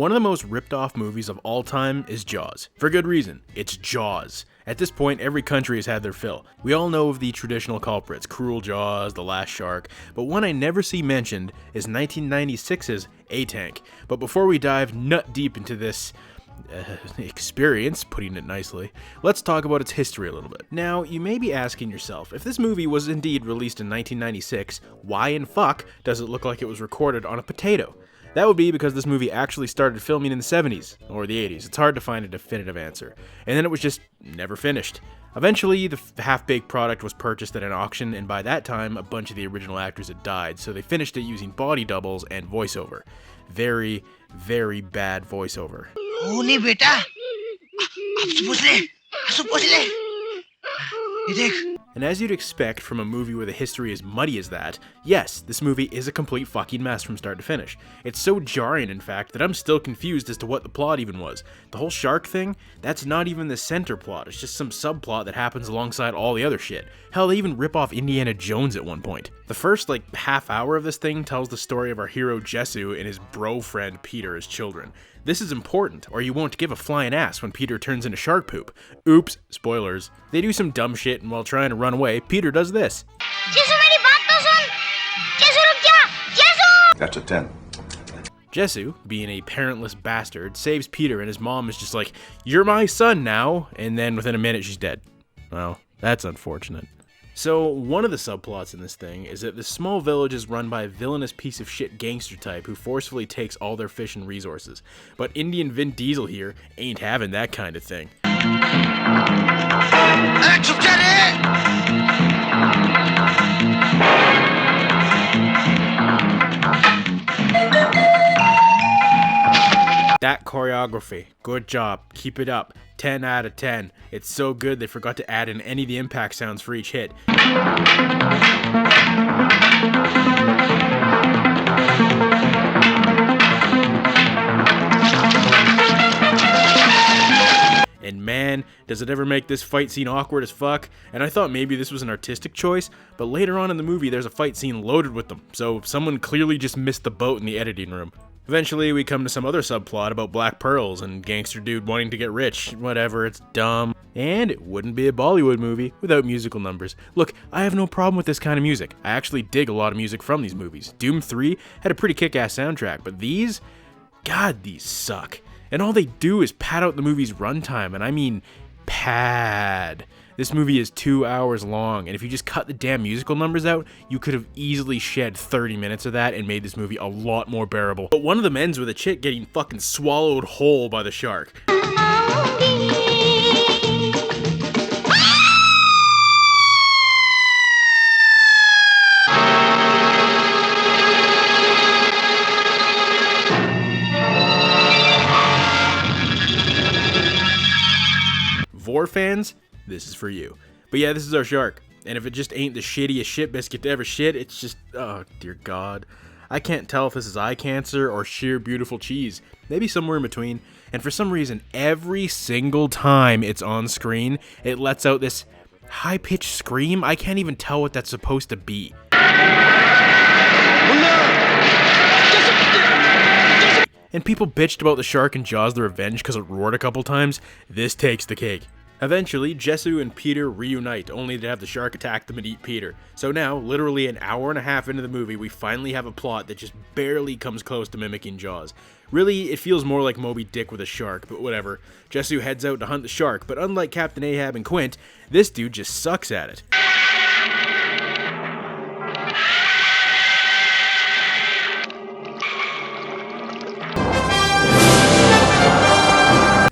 One of the most ripped off movies of all time is Jaws. For good reason, it's Jaws. At this point, every country has had their fill. We all know of the traditional culprits, Cruel Jaws, The Last Shark, but one I never see mentioned is 1996's Aatank. But before we dive nut deep into this experience, putting it nicely, let's talk about its history a little bit. Now, you may be asking yourself, if this movie was indeed released in 1996, why in fuck does it look like it was recorded on a potato? That would be because this movie actually started filming in the 70s, or the 80s. It's hard to find a definitive answer. And then it was just never finished. Eventually, the half-baked product was purchased at an auction, and by that time, a bunch of the original actors had died, so they finished it using body doubles and voiceover. Very, very bad voiceover. And as you'd expect from a movie with a history as muddy as that, yes, this movie is a complete fucking mess from start to finish. It's so jarring, in fact, that I'm still confused as to what the plot even was. The whole shark thing, that's not even the center plot, it's just some subplot that happens alongside all the other shit. Hell, they even rip off Indiana Jones at one point. The first, half hour of this thing tells the story of our hero Jesu and his bro friend Peter as children. This is important, or you won't give a flying ass when Peter turns into shark poop. Oops, spoilers. They do some dumb shit, and while trying to run away, Peter does this. That's a 10. Jesu, being a parentless bastard, saves Peter, and his mom is just like, "You're my son now," and then within a minute she's dead. Well, that's unfortunate. So, one of the subplots in this thing is that this small village is run by a villainous piece of shit gangster type who forcefully takes all their fish and resources. But Indian Vin Diesel here ain't having that kind of thing. That choreography, good job, keep it up, 10 out of 10. It's so good they forgot to add in any of the impact sounds for each hit. And man, does it ever make this fight scene awkward as fuck. And I thought maybe this was an artistic choice, but later on in the movie there's a fight scene loaded with them, so someone clearly just missed the boat in the editing room. Eventually, we come to some other subplot about black pearls and gangster dude wanting to get rich. Whatever, it's dumb. And it wouldn't be a Bollywood movie without musical numbers. Look, I have no problem with this kind of music. I actually dig a lot of music from these movies. Doom 3 had a pretty kick-ass soundtrack, but these? God, these suck. And all they do is pad out the movie's runtime, and I mean pad. This movie is 2 hours long, and if you just cut the damn musical numbers out, you could have easily shed 30 minutes of that and made this movie a lot more bearable. But one of them ends with a chick getting fucking swallowed whole by the shark. Vor fans, this is for you. But yeah, this is our shark. And if it just ain't the shittiest shit biscuit to ever shit, it's just, oh dear God. I can't tell if this is eye cancer or sheer beautiful cheese. Maybe somewhere in between. And for some reason, every single time it's on screen, it lets out this high-pitched scream. I can't even tell what that's supposed to be. And people bitched about the shark in Jaws the Revenge because it roared a couple times. This takes the cake. Eventually, Jesu and Peter reunite, only to have the shark attack them and eat Peter. So now, literally an hour and a half into the movie, we finally have a plot that just barely comes close to mimicking Jaws. Really, it feels more like Moby Dick with a shark, but whatever. Jesu heads out to hunt the shark, but unlike Captain Ahab and Quint, this dude just sucks at it.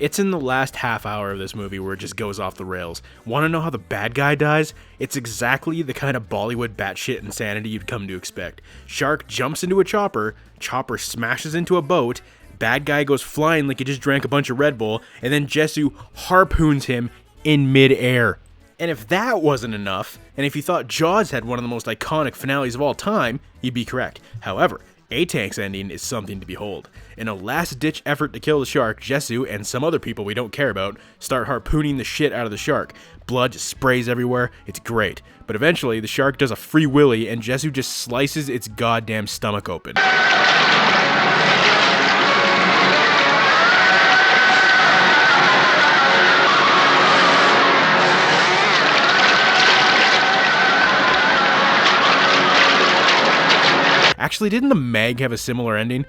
It's in the last half hour of this movie where it just goes off the rails. Want to know how the bad guy dies? It's exactly the kind of Bollywood batshit insanity you'd come to expect. Shark jumps into a chopper, chopper smashes into a boat, bad guy goes flying like he just drank a bunch of Red Bull, and then Jesu harpoons him in mid-air. And if that wasn't enough, and if you thought Jaws had one of the most iconic finales of all time, you'd be correct. However, Aatank's ending is something to behold. In a last-ditch effort to kill the shark, Jesu and some other people we don't care about start harpooning the shit out of the shark. Blood just sprays everywhere, it's great. But eventually, the shark does a free willy and Jesu just slices its goddamn stomach open. Actually, didn't the Meg have a similar ending?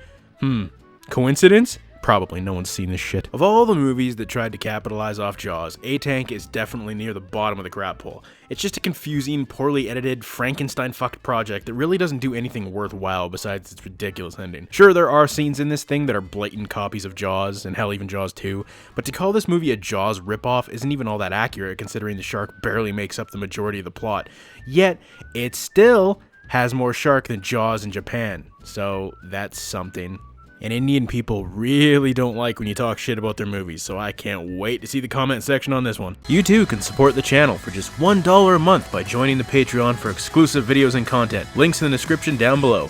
Coincidence? Probably, no one's seen this shit. Of all the movies that tried to capitalize off Jaws, Aatank is definitely near the bottom of the crap pole. It's just a confusing, poorly edited, Frankenstein-fucked project that really doesn't do anything worthwhile besides its ridiculous ending. Sure, there are scenes in this thing that are blatant copies of Jaws, and hell, even Jaws 2, but to call this movie a Jaws ripoff isn't even all that accurate considering the shark barely makes up the majority of the plot. Yet, it still has more shark than Jaws in Japan, so that's something. And Indian people really don't like when you talk shit about their movies, so I can't wait to see the comment section on this one. You too can support the channel for just $1 a month by joining the Patreon for exclusive videos and content. Links in the description down below.